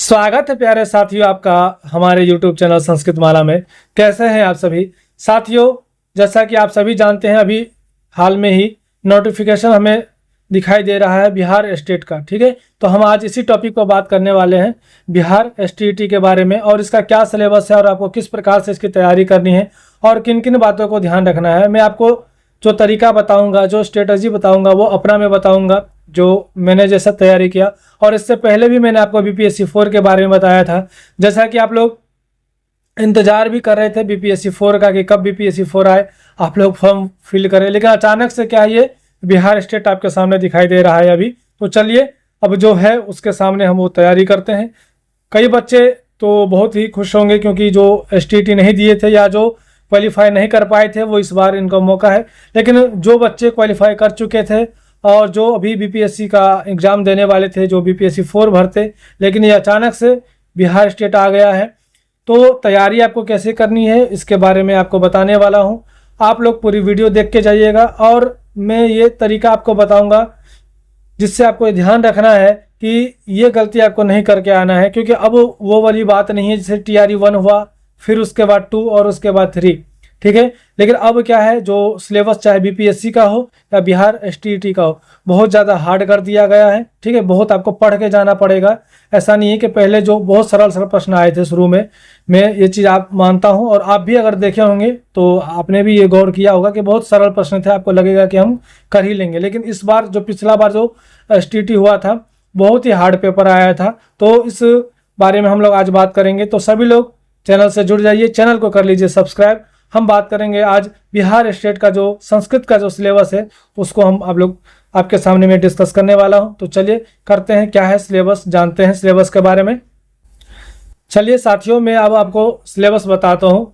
स्वागत है प्यारे साथियों आपका हमारे YouTube चैनल संस्कृत माला में। कैसे हैं आप सभी साथियों? जैसा कि आप सभी जानते हैं, अभी हाल में ही नोटिफिकेशन हमें दिखाई दे रहा है बिहार स्टेट का। ठीक है, तो हम आज इसी टॉपिक पर बात करने वाले हैं, बिहार STET के बारे में, और इसका क्या सिलेबस है और आपको किस प्रकार से इसकी तैयारी करनी है और किन किन बातों को ध्यान रखना है। मैं आपको जो तरीका बताऊंगा, जो स्ट्रेटजी बताऊंगा, वो अपना मैं बताऊंगा जो मैंने जैसा तैयारी किया। और इससे पहले भी मैंने आपको BPSC 4 के बारे में बताया था। जैसा कि आप लोग इंतजार भी कर रहे थे BPSC 4 का कि कब BPSC 4 आए, आप लोग फॉर्म फिल करें, लेकिन अचानक से क्या है, ये बिहार स्टेट आपके सामने दिखाई दे रहा है अभी। तो चलिए अब जो है उसके सामने हम वो तैयारी करते हैं। कई बच्चे तो बहुत ही खुश होंगे क्योंकि जो STET नहीं दिए थे या जो क्वालिफाई नहीं कर पाए थे, वो इस बार इनका मौका है। लेकिन जो बच्चे क्वालिफाई कर चुके थे और जो अभी BPSC का एग्ज़ाम देने वाले थे, जो BPSC 4 भरते, लेकिन ये अचानक से बिहार स्टेट आ गया है, तो तैयारी आपको कैसे करनी है इसके बारे में आपको बताने वाला हूँ। आप लोग पूरी वीडियो देख के जाइएगा और मैं ये तरीका आपको बताऊँगा जिससे आपको ध्यान रखना है कि ये गलती आपको नहीं करके आना है, क्योंकि अब वो वाली बात नहीं है जैसे TRE 1 हुआ, फिर उसके बाद 2 और उसके बाद 3। ठीक है, लेकिन अब क्या है, जो सिलेबस चाहे BPSC का हो या बिहार STET का हो, बहुत ज़्यादा हार्ड कर दिया गया है। ठीक है, बहुत आपको पढ़ के जाना पड़ेगा। ऐसा नहीं है कि पहले जो बहुत सरल सरल प्रश्न आए थे शुरू में, मैं ये चीज़ आप मानता हूँ, और आप भी अगर देखे होंगे तो आपने भी ये गौर किया होगा कि बहुत सरल प्रश्न थे, आपको लगेगा कि हम कर ही लेंगे। लेकिन इस बार जो पिछला बार जो STET हुआ था, बहुत ही हार्ड पेपर आया था, तो इस बारे में हम लोग आज बात करेंगे। तो सभी लोग चैनल से जुड़ जाइए, चैनल को कर लीजिए सब्सक्राइब। हम बात करेंगे आज बिहार स्टेट का जो संस्कृत का जो सिलेबस है, उसको हम आप लोग आपके सामने में डिस्कस करने वाला हूं। तो चलिए करते हैं, क्या है सिलेबस, जानते हैं सिलेबस के बारे में। चलिए साथियों, मैं अब आपको सिलेबस बताता हूं।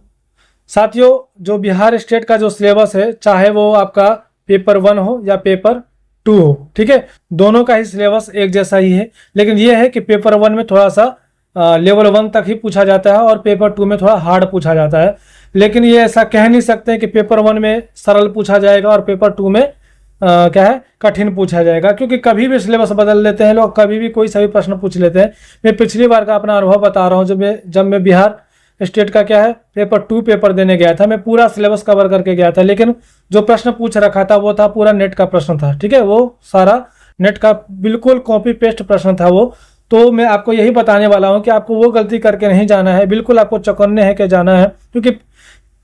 साथियों, जो बिहार स्टेट का जो सिलेबस है, चाहे वो आपका पेपर 1 हो या पेपर 2 हो, ठीक है, दोनों का ही सिलेबस एक जैसा ही है। लेकिन ये है कि पेपर 1 में थोड़ा सा लेवल 1 तक ही पूछा जाता है और पेपर 2 में थोड़ा हार्ड पूछा जाता है। लेकिन ये ऐसा कह नहीं सकते कि पेपर 1 में सरल पूछा जाएगा और पेपर 2 में क्या है, कठिन पूछा जाएगा, क्योंकि कभी भी सिलेबस बदल लेते हैं लोग, कभी भी कोई सा भी प्रश्न पूछ लेते हैं। मैं पिछली बार का अपना अनुभव बता रहा हूँ। जब मैं बिहार स्टेट का क्या है पेपर 2 पेपर देने गया था, मैं पूरा सिलेबस कवर करके गया था, लेकिन जो प्रश्न पूछ रखा था वो था पूरा नेट का प्रश्न था। ठीक है, वो सारा नेट का बिल्कुल कॉपी पेस्ट प्रश्न था वो। तो मैं आपको यही बताने वाला हूँ कि आपको वो गलती करके नहीं जाना है, बिल्कुल आपको चौकन्ने है के जाना है। क्योंकि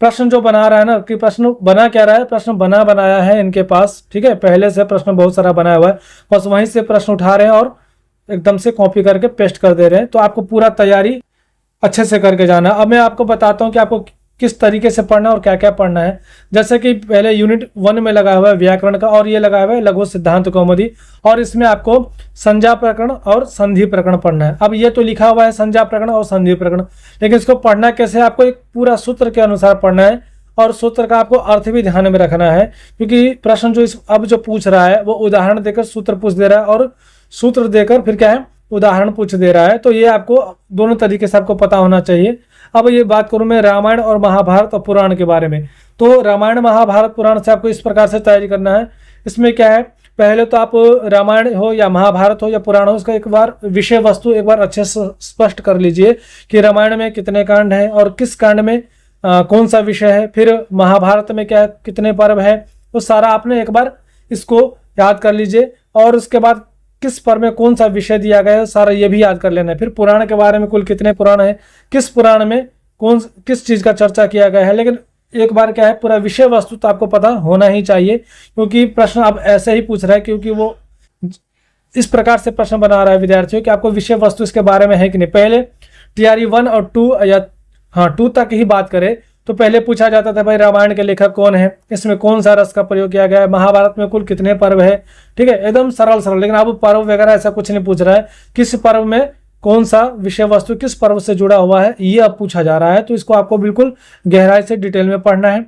प्रश्न जो बना रहा है ना, कि प्रश्न बना क्या रहा है, प्रश्न बनाया है इनके पास। ठीक है, पहले से प्रश्न बहुत सारा बनाया हुआ है, बस वहीं से प्रश्न उठा रहे हैं और एकदम से कॉपी करके पेस्ट कर दे रहे हैं। तो आपको पूरा तैयारी अच्छे से करके जाना। अब मैं आपको बताता हूँ कि आपको किस तरीके से पढ़ना और क्या क्या पढ़ना है। जैसे कि पहले यूनिट 1 में लगा हुआ है व्याकरण का, और ये लगा हुआ है लघु सिद्धांत कौमुदी, और इसमें आपको संज्ञा प्रकरण और संधि प्रकरण पढ़ना है। अब ये तो लिखा हुआ है संज्ञा प्रकरण और संधि प्रकरण, लेकिन इसको पढ़ना कैसे, आपको एक पूरा सूत्र के अनुसार पढ़ना है, और सूत्र का आपको अर्थ भी ध्यान में रखना है। क्योंकि प्रश्न जो अब जो पूछ रहा है वो उदाहरण देकर सूत्र पूछ दे रहा है, और सूत्र देकर फिर क्या है, उदाहरण पूछ दे रहा है। तो ये आपको दोनों तरीके से आपको पता होना चाहिए। अब ये बात करूं मैं रामायण और महाभारत और पुराण के बारे में, तो रामायण महाभारत पुराण से आपको इस प्रकार से तैयारी करना है। इसमें क्या है, पहले तो आप रामायण हो या महाभारत हो या पुराण हो, इसका एक बार विषय वस्तु एक बार अच्छे से स्पष्ट कर लीजिए कि रामायण में कितने कांड हैं और किस कांड में कौन सा विषय है, फिर महाभारत में क्या कितने पर्व है, तो सारा आपने एक बार इसको याद कर लीजिए। और उसके बाद किस पर्व में कौन सा विषय दिया गया है, सारा ये भी याद कर लेना है। फिर पुराण के बारे में कुल कितने पुराण है, किस पुराण में किस चीज़ का चर्चा किया गया है। लेकिन एक बार क्या है, पूरा विषय वस्तु तो आपको पता होना ही चाहिए, क्योंकि प्रश्न अब ऐसे ही पूछ रहा है, क्योंकि वो इस प्रकार से प्रश्न बना रहा है विद्यार्थियों कि आपको विषय वस्तु इसके बारे में है कि नहीं। पहले TRE 1 और 2 या 2 तक ही बात करें तो पहले पूछा जाता था भाई रामायण के लेखक कौन है, इसमें कौन सा रस का प्रयोग किया गया है, महाभारत में कुल कितने पर्व है। ठीक है, एकदम सरल सरल। लेकिन अब पर्व वगैरह ऐसा कुछ नहीं पूछ रहा है, किस पर्व में कौन सा विषय वस्तु किस पर्व से जुड़ा हुआ है, ये अब पूछा जा रहा है। तो इसको आपको बिल्कुल गहराई से डिटेल में पढ़ना है।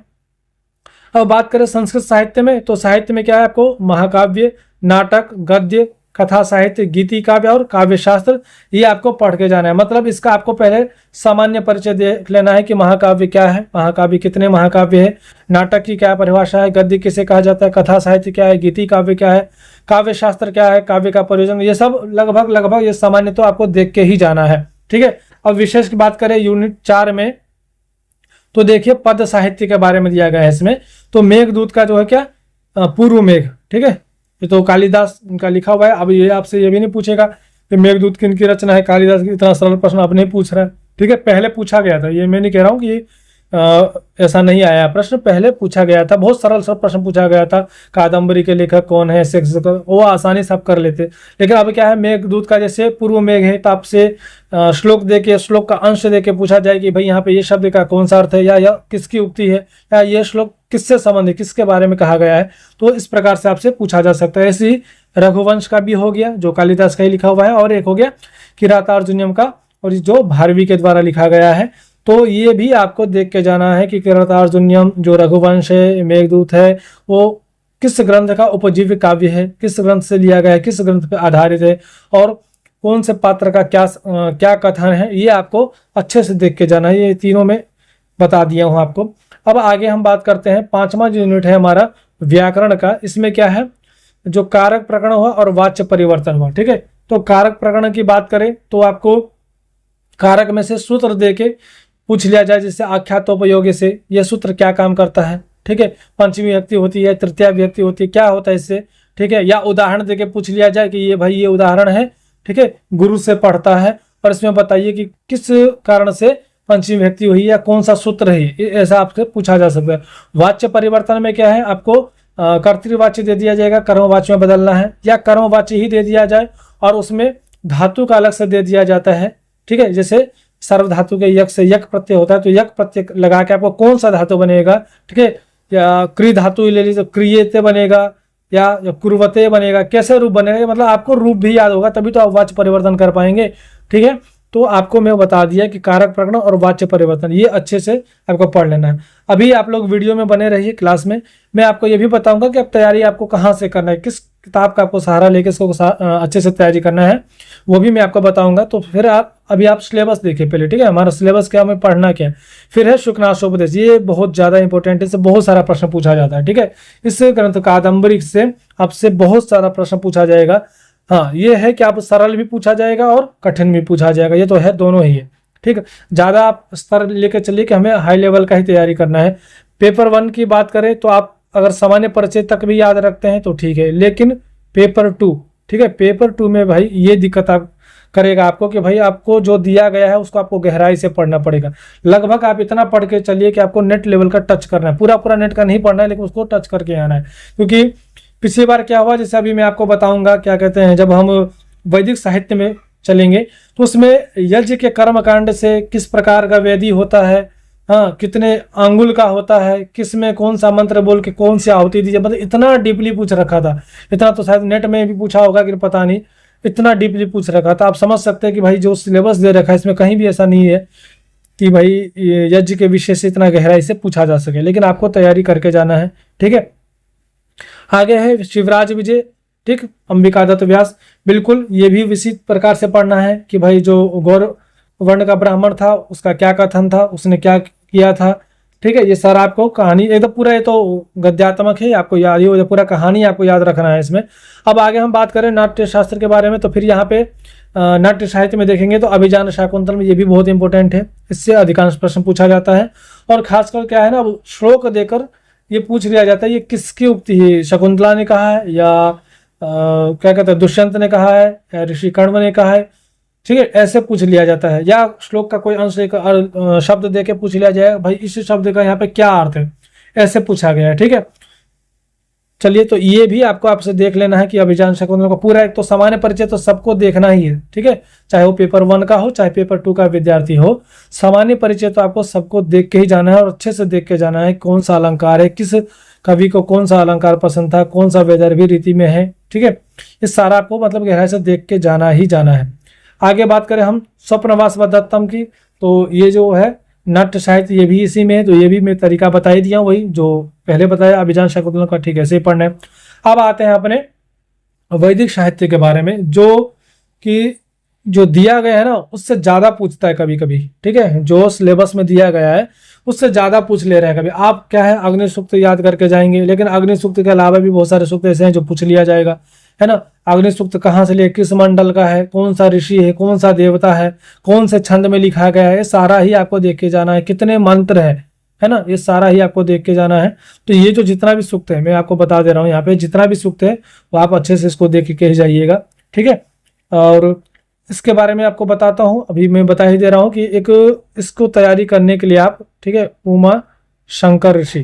अब बात करें संस्कृत साहित्य में, तो साहित्य में क्या है, आपको महाकाव्य, नाटक, गद्य, कथा साहित्य, गीति काव्य और काव्य शास्त्र, ये आपको पढ़ के जाना है। मतलब इसका आपको पहले सामान्य परिचय देख लेना है कि महाकाव्य क्या है, महाकाव्य कितने महाकाव्य है, नाटक की क्या परिभाषा है, गद्य किसे कहा जाता है, कथा साहित्य क्या है, गीति काव्य क्या है, काव्य शास्त्र क्या है, काव्य का प्रयोजन, ये सब लगभग ये सामान्य तो आपको देख के ही जाना है। ठीक है। अब विशेष की बात करें यूनिट 4 में, तो देखिए पद साहित्य के बारे में दिया गया है इसमें। तो मेघदूत का जो है क्या, पूर्व मेघ, ठीक है, ये तो कालिदास का लिखा हुआ है। अब ये आपसे ये भी नहीं पूछेगा कि मेघदूत किन की रचना है, कालिदास की, इतना सरल प्रश्न अब नहीं पूछ रहा है। ठीक है, पहले पूछा गया था, ये मैं नहीं कह रहा हूँ कि ऐसा नहीं आया प्रश्न, पहले पूछा गया था, बहुत सरल प्रश्न पूछा गया था। कादम्बरी के लेखक कौन है, शेक्सपियर, वो आसानी से आप कर लेते। लेकिन अब क्या है, मेघदूत का जैसे पूर्व मेघ है, तो आपसे श्लोक देके, श्लोक का अंश देके पूछा जाए कि भाई यहाँ पे ये शब्द का कौन सा अर्थ है, या किसकी उक्ति है, या ये श्लोक किससे संबंधित, किसके बारे में कहा गया है। तो इस प्रकार से आपसे पूछा जा सकता है। ऐसे ही रघुवंश का भी हो गया, जो कालिदास का ही लिखा हुआ है, और एक हो गया किरातार्जुनीयम का, और जो भारवी के द्वारा लिखा गया है। तो ये भी आपको देख के जाना है कि किरातार्जुनीयम जो रघुवंश है, मेघदूत है, वो किस ग्रंथ का उपजीव्य काव्य है, किस ग्रंथ से लिया गया है, किस ग्रंथ पर आधारित है, और कौन से पात्र का क्या कथन है, ये आपको अच्छे से देख के जाना है। ये तीनों में बता दिया हूँ आपको। अब आगे हम बात करते हैं, 5वां जो यूनिट है हमारा व्याकरण का। इसमें क्या है, जो कारक प्रकरण हुआ और वाच्य परिवर्तन हुआ। ठीक है, तो कारक प्रकरण की बात करें तो आपको कारक में से सूत्र देके पूछ लिया जाए, जैसे आख्यातोपयोगी से यह सूत्र क्या काम करता है। ठीक है, पंचमी विभक्ति होती है, तृतीया विभक्ति होती है, क्या होता है इससे। ठीक है, या उदाहरण देके पूछ लिया जाए कि ये भाई ये उदाहरण है, ठीक है, गुरु से पढ़ता है, और इसमें बताइए कि किस कारण से पंचमी विभक्ति हुई, या कौन सा सूत्र है, ऐसा आपसे पूछा जा सकता है। वाच्य परिवर्तन में क्या है, आपको कर्तृवाच्य दे दिया जाएगा, कर्मवाच्य में बदलना है, या कर्मवाच्य ही दे दिया जाए और उसमें धातु का अलग से दे दिया जाता है। ठीक है, जैसे सर्व धातु के यक से यक प्रत्यय होता है, तो यक प्रत्यय लगा के आपको कौन सा धातु बनेगा, ठीक है, या क्री धातु ले लीजिए, क्रियते बनेगा या कुर्वते बनेगा, कैसे रूप बनेगा, मतलब आपको रूप भी याद होगा, तभी तो आप वाच्य परिवर्तन कर पाएंगे। ठीक है, तो आपको मैं बता दिया कि कारक प्रकरण और वाच्य परिवर्तन, ये अच्छे से आपको पढ़ लेना है। अभी आप लोग वीडियो में बने रहिए क्लास में, मैं आपको ये भी बताऊंगा कि अब तैयारी आपको कहाँ से करना है, किस किताब का आपको सहारा लेके इसको अच्छे से तैयारी करना है, वो भी मैं आपको बताऊंगा। तो फिर अभी आप सिलेबस देखिए पहले। ठीक है, हमारा सिलेबस क्या, हमें पढ़ना क्या है। फिर है शुकनाशोपदेश, ये बहुत ज़्यादा इंपॉर्टेंट है, इससे बहुत सारा प्रश्न पूछा जाता है। ठीक है, इस ग्रंथ कादम्बरी से आपसे बहुत सारा प्रश्न पूछा जाएगा। हाँ, ये है कि आप सरल भी पूछा जाएगा और कठिन भी पूछा जाएगा, ये तो है, दोनों ही है। ठीक है, ज़्यादा आप स्तर लेकर चलिए कि हमें हाई लेवल का ही तैयारी करना है। पेपर 1 की बात करें तो आप अगर सामान्य परिचय तक भी याद रखते हैं तो ठीक है, लेकिन पेपर 2, ठीक है, पेपर 2 में भाई ये दिक्कत आप करेगा आपको कि भाई आपको जो दिया गया है उसको आपको गहराई से पढ़ना पड़ेगा। लगभग आप इतना पढ़ के चलिए कि आपको नेट लेवल का टच करना है, पूरा नेट का नहीं पढ़ना है, लेकिन उसको टच करके आना है। क्योंकि पिछली बार क्या हुआ, जैसे अभी मैं आपको बताऊंगा, क्या कहते हैं, जब हम वैदिक साहित्य में चलेंगे तो उसमें यज्ञ के कर्मकांड से किस प्रकार का वेदी होता है, हाँ, कितने अंगुल का होता है, किस में कौन सा मंत्र बोल के कौन सी आहुति दीजिए, मतलब इतना डीपली पूछ रखा था। इतना तो शायद नेट में भी पूछा होगा कि पता नहीं, इतना डीपली पूछ रखा था। आप समझ सकते हैं कि भाई जो सिलेबस दे रखा है इसमें कहीं भी ऐसा नहीं है कि भाई यज्ञ के विषय से इतना गहराई से पूछा जा सके, लेकिन आपको तैयारी करके जाना है। ठीक है, आगे है शिवराज विजय, ठीक, अंबिका दत्त व्यास, बिल्कुल ये भी इसी प्रकार से पढ़ना है कि भाई जो गौर वर्ण का ब्राह्मण था उसका क्या कथन था, उसने क्या किया था। ठीक है, ये सारा आपको कहानी एकदम पूरा, ये तो गद्यात्मक है, आपको याद ही, पूरा कहानी आपको याद रखना है इसमें। अब आगे हम बात करें नाट्य शास्त्र के बारे में, तो फिर यहाँ पे नाट्य साहित्य में देखेंगे तो अभिजान शाकुंतल में, ये भी बहुत इंपॉर्टेंट है, इससे अधिकांश प्रश्न पूछा जाता है। और खासकर क्या है ना, श्लोक देकर ये पूछ लिया जाता है ये किसकी उक्ति है, शकुंतला ने कहा है या क्या कहते हैं दुष्यंत ने कहा है या ऋषि कण्व ने कहा है। ठीक है, ऐसे पूछ लिया जाता है, या श्लोक का कोई अंश एक शब्द दे के पूछ लिया जाए, भाई इस शब्द का यहाँ पे क्या अर्थ है, ऐसे पूछा गया है। ठीक है, चलिए, तो ये भी आपसे देख लेना है कि अभिजान शकुंतल का पूरा एक तो सामान्य परिचय तो सबको देखना ही है। ठीक है, चाहे वो पेपर 1 का हो चाहे पेपर 2 का विद्यार्थी हो, सामान्य परिचय तो आपको सबको देख के ही जाना है और अच्छे से देख के जाना है। कौन सा अलंकार है, किस कवि को कौन सा अलंकार पसंद था, कौन सा वैदर्भी रीति में है। ठीक है, इस सारा आपको मतलब गहराई से देख के जाना ही जाना है। आगे बात करें हम स्वप्नवास व दत्तम की, तो ये जो है नाट्य साहित्य, ये भी इसी में है, तो ये भी मैं तरीका बता ही दिया, वही जो पहले बताया अभिजान शाकुंतल का, ठीक है, ऐसे ही पढ़ना है। अब आते हैं अपने वैदिक साहित्य के बारे में, जो कि जो दिया गया है ना उससे ज्यादा पूछता है कभी कभी, ठीक है, जो सिलेबस में दिया गया है उससे ज्यादा पूछ ले रहे हैं कभी। आप क्या है अग्नि सूक्त याद करके जाएंगे, लेकिन अग्नि सूक्त के अलावा भी बहुत सारे सूक्त ऐसे हैं जो पूछ लिया जाएगा, है ना। अग्नि सूक्त कहाँ से लिए, किस मंडल का है, कौन सा ऋषि है, कौन सा देवता है, कौन से छंद में लिखा गया है, ये सारा ही आपको देख के जाना है। कितने मंत्र है ना, ये सारा ही आपको देख के जाना है। तो ये जो जितना भी सूक्त है मैं आपको बता दे रहा हूँ, यहाँ पे जितना भी सूक्त है वो आप अच्छे से इसको देख के ही जाइएगा, ठीक है। और इसके बारे में आपको बताता हूँ, अभी मैं बता ही दे रहा हूँ कि एक इसको तैयारी करने के लिए आप, ठीक है, उमा शंकर ऋषि,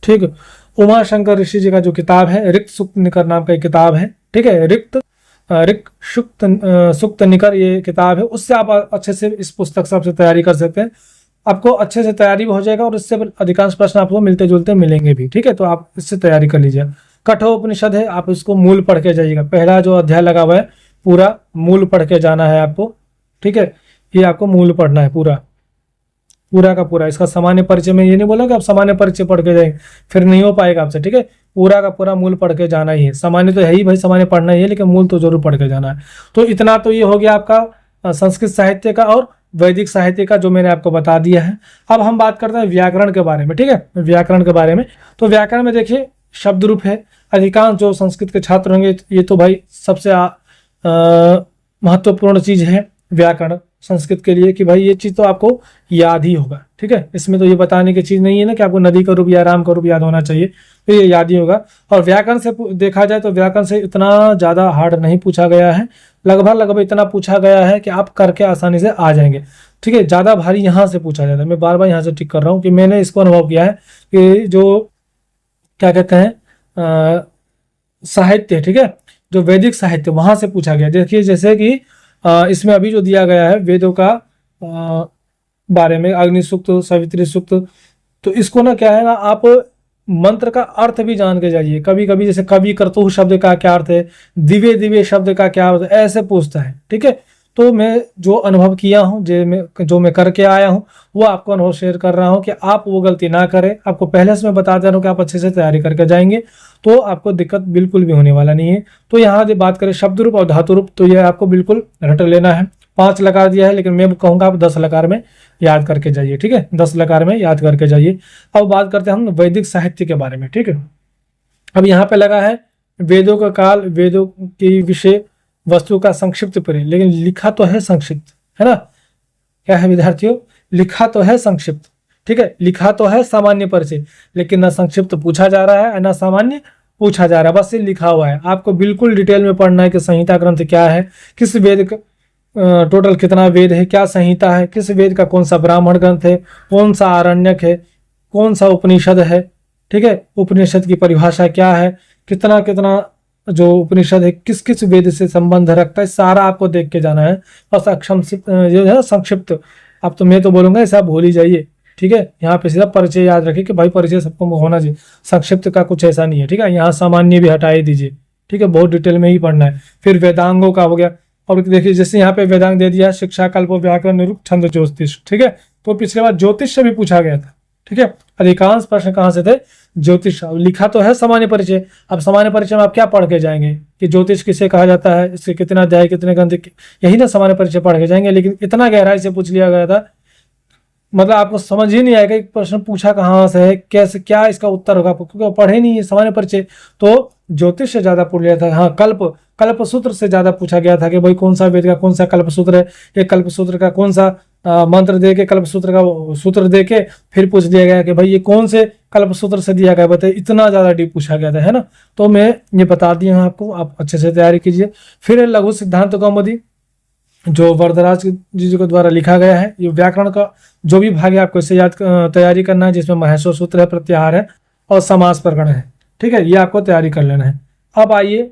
ठीक है, उमा शंकर ऋषि जी का जो किताब है रिक्त सूक्त निकर नाम का एक किताब है, ठीक है, रिक्त सूक्त निकर ये किताब है, उससे आप अच्छे से इस पुस्तक से आपसे तैयारी कर सकते हैं। आपको अच्छे से तैयारी भी हो जाएगा और इससे अधिकांश प्रश्न आपको मिलते जुलते मिलेंगे भी, ठीक है। तो आप इससे तैयारी कर लीजिए। कठोपनिषद है, आप इसको मूल पढ़ के जाइएगा, पहला जो अध्याय लगा हुआ है पूरा मूल पढ़ के जाना है आपको, ठीक है। ये आपको मूल पढ़ना है पूरा पूरा का पूरा। इसका सामान्य परिचय में ये नहीं बोला कि आप सामान्य परिचय पढ़ के जाएंगे, फिर नहीं हो पाएगा आपसे, ठीक है। पूरा का पूरा मूल पढ़ के जाना ही है। सामान्य तो है ही भाई, सामान्य पढ़ना ही है, लेकिन मूल तो जरूर पढ़ के जाना है। तो इतना तो ये हो गया आपका संस्कृत साहित्य का और वैदिक साहित्य का, जो मैंने आपको बता दिया है। अब हम बात करते हैं व्याकरण के बारे में, ठीक है, व्याकरण के बारे में। तो व्याकरण में देखिए शब्द रूप है, अधिकांश जो संस्कृत के छात्र होंगे ये तो भाई सबसे महत्वपूर्ण चीज है व्याकरण संस्कृत के लिए, कि भाई ये चीज तो आपको याद ही होगा, ठीक है। इसमें तो ये बताने की चीज नहीं है ना कि आपको नदी का रूप या राम का रूप याद होना चाहिए, तो ये याद ही होगा। और व्याकरण से देखा जाए तो व्याकरण से इतना ज्यादा हार्ड नहीं पूछा गया है, लगभग इतना पूछा गया है कि आप करके आसानी से आ जाएंगे, ठीक है। ज्यादा भारी यहाँ से पूछा जाता है, मैं बार बार यहाँ से टिक कर रहा हूँ कि मैंने इसको अनुभव किया है कि जो क्या कहते हैं साहित्य, ठीक है, जो वैदिक साहित्य वहां से पूछा गया। देखिए जैसे कि इसमें अभी जो दिया गया है वेदों का बारे में, अग्नि सूक्त, सावित्री सूक्त, तो इसको ना क्या है ना, आप मंत्र का अर्थ भी जान के जाइए। कभी कभी जैसे कवि करतु शब्द का क्या अर्थ है, दिव्य दिव्य शब्द का क्या अर्थ है, ऐसे पूछता है, ठीक है। तो मैं जो अनुभव किया हूँ, जो मैं करके आया हूँ, वो आपको अनुभव शेयर कर रहा हूँ कि आप वो गलती ना करें। आपको पहले से मैं बता दे रहा हूँ कि आप अच्छे से तैयारी करके जाएंगे तो आपको दिक्कत बिल्कुल भी होने वाला नहीं है। तो यहाँ से बात करें शब्द रूप और धातु रूप, तो ये आपको बिल्कुल रट लेना है। 5 लकार दिया है, लेकिन मैं कहूँगा आप 10 लकार में याद करके जाइए, ठीक है, 10 लकार में याद करके जाइए। अब बात करते हैं हम वैदिक साहित्य के बारे में, ठीक है। अब यहाँ पे लगा है वेदों का काल, वेदों की विषय वस्तु का संक्षिप्त परिचय, लेकिन लिखा तो है संक्षिप्त, है ना। क्या है विद्यार्थियों, लिखा तो है संक्षिप्त, ठीक है, लिखा तो है सामान्य परिचय, लेकिन ना संक्षिप्त पूछा जा रहा है ना सामान्य पूछा जा रहा है, बस ये लिखा हुआ है। आपको बिल्कुल डिटेल में पढ़ना है कि संहिता ग्रंथ क्या है, किस वेद का टोटल कितना वेद है, क्या संहिता है, किस वेद का कौन सा ब्राह्मण ग्रंथ है, कौन सा आरण्यक है, कौन सा उपनिषद है, ठीक है, उपनिषद की परिभाषा क्या है, कितना कितना जो उपनिषद है किस किस वेद से संबंध रखता है, सारा आपको देख के जाना है। बस अक्षम जो है संक्षिप्त, अब तो मैं तो बोलूंगा ऐसा भूल ही जाइए, ठीक है। यहाँ पे सिर्फ परिचय याद रखिए कि भाई परिचय सबको होना चाहिए, संक्षिप्त का कुछ ऐसा नहीं है, ठीक है। यहाँ सामान्य भी हटा ही दीजिए, ठीक है, बहुत डिटेल में ही पढ़ना है। फिर वेदांगों का हो गया, और देखिए जैसे यहाँ पे वेदांग दे दिया, शिक्षा, कल्प, व्याकरण, निरुक्त, छंद, ज्योतिष, ठीक है। तो पिछले बार ज्योतिष से भी पूछा गया था, ठीक है। अधिकांश प्रश्न कहाँ से थे, ज्योतिष। लिखा तो है सामान्य परिचय, अब सामान्य परिचय में आप क्या पढ़ के जाएंगे कि ज्योतिष किसे कहा जाता है, इसके कितना अध्याय, कितने ग्रंथ, यही ना सामान्य परिचय पढ़ के जाएंगे। लेकिन इतना गहराई से पूछ लिया गया था, मतलब आपको समझ ही नहीं आएगा एक प्रश्न पूछा कहाँ से है, कैसे, क्या इसका उत्तर होगा, क्योंकि पढ़े नहीं है सामान्य परिचय। तो ज्योतिष से ज्यादा पूछ लिया था। हाँ, कल्प सूत्र से ज्यादा पूछा गया था कि भाई कौन सा वेद का कौन सा कल्प सूत्र है, एक कल्प सूत्र का कौन सा मंत्र दे के कल्प सूत्र का सूत्र दे के फिर पूछ दिया गया कि भाई ये कौन से कल्प सूत्र से दिया गया, बताइए, इतना ज्यादा डीप पूछा गया था, है ना। तो मैं ये बता दिया हूँ आपको, आप अच्छे से तैयारी कीजिए। फिर लघु सिद्धांत कौमुदी, जो वरदराज जी के द्वारा लिखा गया है। ये व्याकरण का जो भी भाग है आपको इसे याद तैयारी करना है, जिसमें महेश्वर सूत्र है, प्रत्याहार है और समास प्रकरण है, ठीक है, ये आपको तैयारी कर लेना है। अब आइए,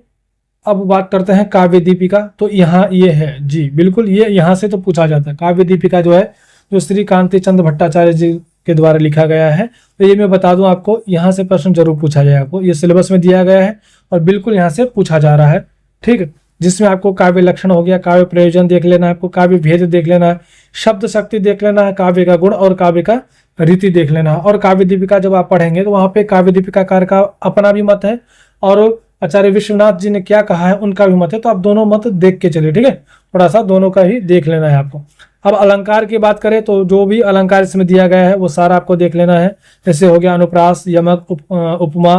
अब बात करते हैं काव्य दीपिका। तो यहाँ ये है जी, बिल्कुल ये यहाँ से तो पूछा जाता है। काव्य दीपिका जो है, जो श्री कांति चंद भट्टाचार्य जी के द्वारा लिखा गया है, तो ये मैं बता दूं आपको, यहाँ से प्रश्न जरूर पूछा जाएगा आपको, ये सिलेबस में दिया गया है और बिल्कुल यहाँ से पूछा जा रहा है, ठीक है। जिसमें आपको काव्य लक्षण हो गया, काव्य प्रयोजन देख लेना है, आपको काव्य भेद देख लेना है, शब्द शक्ति देख लेना है, काव्य का गुण और काव्य का रीति देख लेना है। और काव्य दीपिका जब आप पढ़ेंगे तो वहाँ पे काव्य दीपिकाकार का अपना भी मत है और आचार्य विश्वनाथ जी ने क्या कहा है उनका भी मत है, तो आप दोनों मत देख के चलिए, ठीक है। थोड़ा सा दोनों का ही देख लेना है आपको। अब अलंकार की बात करें तो जो भी अलंकार इसमें दिया गया है वो सारा आपको देख लेना है। जैसे हो गया अनुप्रास, यमक, उपमा,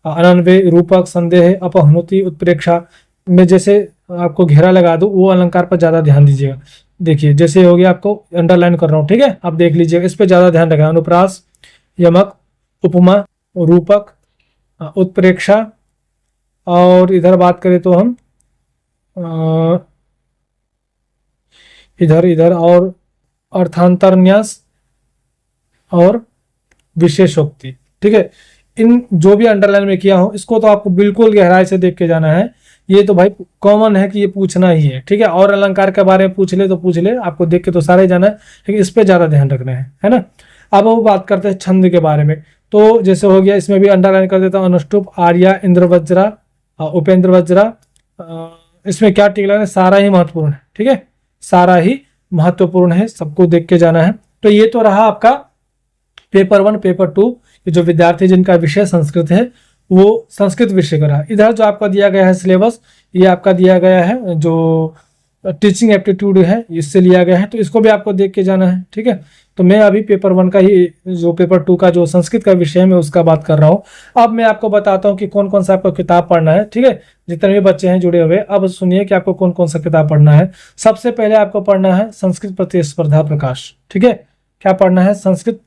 अनन्वय, रूपक, संदेह, अपहनुति, उत्प्रेक्षा में जैसे आपको घेरा लगा दूं वो अलंकार पर ज्यादा ध्यान दीजिएगा। देखिए जैसे हो गया, आपको अंडरलाइन कर रहा हूँ, ठीक है, आप देख लीजिएगा, इस पे ज्यादा ध्यान रखें। अनुप्रास, यमक, उपमा, रूपक, उत्प्रेक्षा, और इधर बात करें तो हम इधर और अर्थांतरन्यास और विशेषोक्ति, ठीक है। इन जो भी अंडरलाइन में किया हो इसको तो आपको बिल्कुल गहराई से देख के जाना है। ये तो भाई कॉमन है कि ये पूछना ही है, ठीक है। और अलंकार के बारे में पूछ ले तो पूछ ले, आपको देख के तो सारा ही जाना है, लेकिन इस पे ज्यादा ध्यान रखना है ना। अब वो बात करते हैं छंद के बारे में। तो जैसे हो गया, इसमें भी अंडरलाइन कर देता हूँ, अनुष्टुप, आर्या, इंद्रवज्रा, उपेंद्र वज्रा। इसमें क्या टिक लगाना है, सारा ही महत्वपूर्ण है, ठीक है, सारा ही महत्वपूर्ण है, सबको देख के जाना है। तो ये तो रहा आपका पेपर 1। पेपर 2 जो विद्यार्थी जिनका विषय संस्कृत है वो संस्कृत विषय का रहा। इधर जो आपका दिया गया है सिलेबस, ये आपका दिया गया है जो टीचिंग एप्टीट्यूड है, इससे लिया गया है, तो इसको भी आपको देख के जाना है, ठीक है। तो मैं अभी पेपर 1 का ही, जो पेपर 2 का जो संस्कृत का विषय है मैं उसका बात कर रहा हूँ। अब मैं आपको बताता हूँ कि कौन कौन सा आपको किताब पढ़ना है, ठीक है। जितने भी बच्चे हैं जुड़े हुए, अब सुनिए कि आपको कौन कौन सा किताब पढ़ना है। सबसे पहले आपको पढ़ना है संस्कृत प्रतिस्पर्धा प्रकाश, ठीक है। क्या पढ़ना है, संस्कृत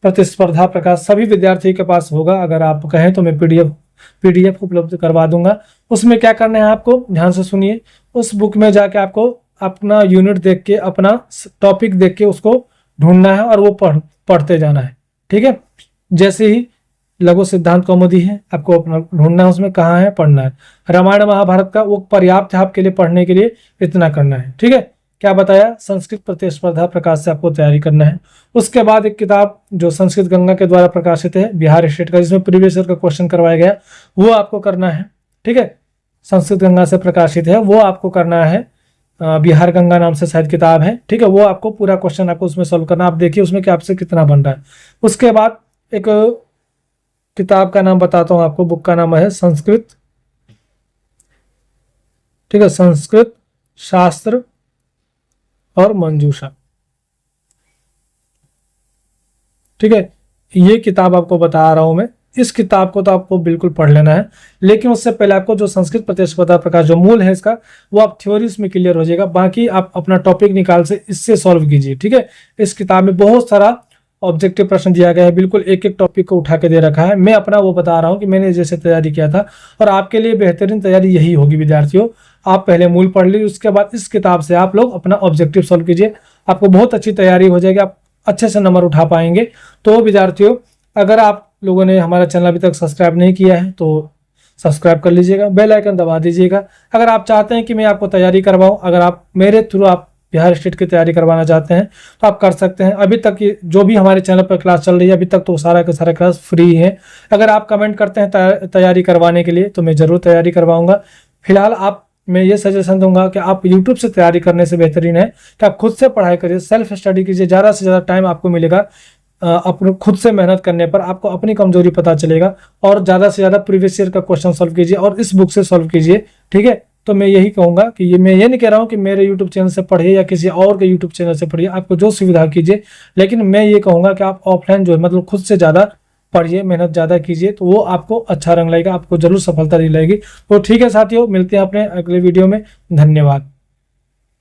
प्रतिस्पर्धा प्रकाश। सभी विद्यार्थी के पास होगा, अगर आप कहें तो मैं पीडीएफ उपलब्ध करवा दूंगा। उसमें क्या करना है आपको, ध्यान से सुनिए। उस बुक में जाके आपको अपना यूनिट देख के, अपना टॉपिक देख के उसको ढूंढना है और वो पढ़ते जाना है, ठीक है। जैसे ही लघु सिद्धांत कौमुदी है, आपको अपना ढूंढना है उसमें कहाँ है, पढ़ना है। रामायण महाभारत का वो पर्याप्त है आपके लिए पढ़ने के लिए, इतना करना है, ठीक है। क्या बताया, संस्कृत प्रतिस्पर्धा प्रकाश से आपको तैयारी करना है। उसके बाद एक किताब जो संस्कृत गंगा के द्वारा प्रकाशित है बिहार स्टेट का, जिसमें प्रीवियस ईयर का क्वेश्चन करवाया गया, वो आपको करना है, ठीक है। संस्कृत गंगा से प्रकाशित है, वो आपको करना है। बिहार गंगा नाम से शायद किताब है, ठीक है। वो आपको पूरा क्वेश्चन आपको उसमें सॉल्व करना, आप देखिए उसमें कि आपसे कितना बन रहा है। उसके बाद एक किताब का नाम बताता हूँ आपको, बुक का नाम है संस्कृत, ठीक है, संस्कृत शास्त्र और मंजूषा, ठीक है। ये किताब आपको बता रहा हूं मैं, इस किताब को तो आपको बिल्कुल पढ़ लेना है। लेकिन उससे पहले आपको जो संस्कृत प्रतिस्पर्धा प्रकाश जो मूल है इसका, वो आप थ्योरी इसमें क्लियर हो जाएगा, बाकी आप अपना टॉपिक निकाल से इससे सॉल्व कीजिए, ठीक है। इस किताब में बहुत सारा ऑब्जेक्टिव प्रश्न दिया गया है, बिल्कुल एक एक टॉपिक को उठा के दे रखा है। मैं अपना वो बता रहा हूँ कि मैंने जैसे तैयारी किया था, और आपके लिए बेहतरीन तैयारी यही होगी विद्यार्थियों। आप पहले मूल पढ़ लीजिए, उसके बाद इस किताब से आप लोग अपना ऑब्जेक्टिव सॉल्व कीजिए, आपको बहुत अच्छी तैयारी हो जाएगी, आप अच्छे से नंबर उठा पाएंगे। तो विद्यार्थियों, अगर आप लोगों ने हमारा चैनल अभी तक सब्सक्राइब नहीं किया है तो सब्सक्राइब कर लीजिएगा, बेल आइकन दबा दीजिएगा। अगर आप चाहते हैं कि मैं आपको तैयारी करवाऊं, अगर आप मेरे थ्रू आप बिहार स्टेट की तैयारी करवाना चाहते हैं तो आप कर सकते हैं। अभी तक जो भी हमारे चैनल पर क्लास चल रही है अभी तक तो सारा का सारा क्लास फ्री है। अगर आप कमेंट करते हैं तैयारी करवाने के लिए तो मैं ज़रूर तैयारी करवाऊंगा। फिलहाल मैं ये सजेशन दूंगा कि आप यूट्यूब से तैयारी करने से बेहतरीन है कि आप खुद से पढ़ाई करिए, सेल्फ स्टडी कीजिए। ज़्यादा से ज़्यादा टाइम आपको मिलेगा, अपने खुद से मेहनत करने पर आपको अपनी कमजोरी पता चलेगा। और ज़्यादा से ज़्यादा प्रीवियस ईयर का क्वेश्चन सॉल्व कीजिए और इस बुक से सॉल्व कीजिए, ठीक है। तो मैं यही कहूँगा कि मैं ये नहीं कह रहा हूँ कि मेरे यूट्यूब चैनल से पढ़िए या किसी और के यूट्यूब चैनल से पढ़िए, आपको जो सुविधा कीजिए। लेकिन मैं ये कहूँगा कि आप ऑफलाइन जो है मतलब खुद से ज़्यादा पढ़िए, मेहनत ज़्यादा कीजिए, तो वो आपको अच्छा रंग लाएगा, आपको जरूर सफलता दिलाएगी। तो ठीक है साथियों, मिलते हैं अपने अगले वीडियो में। धन्यवाद।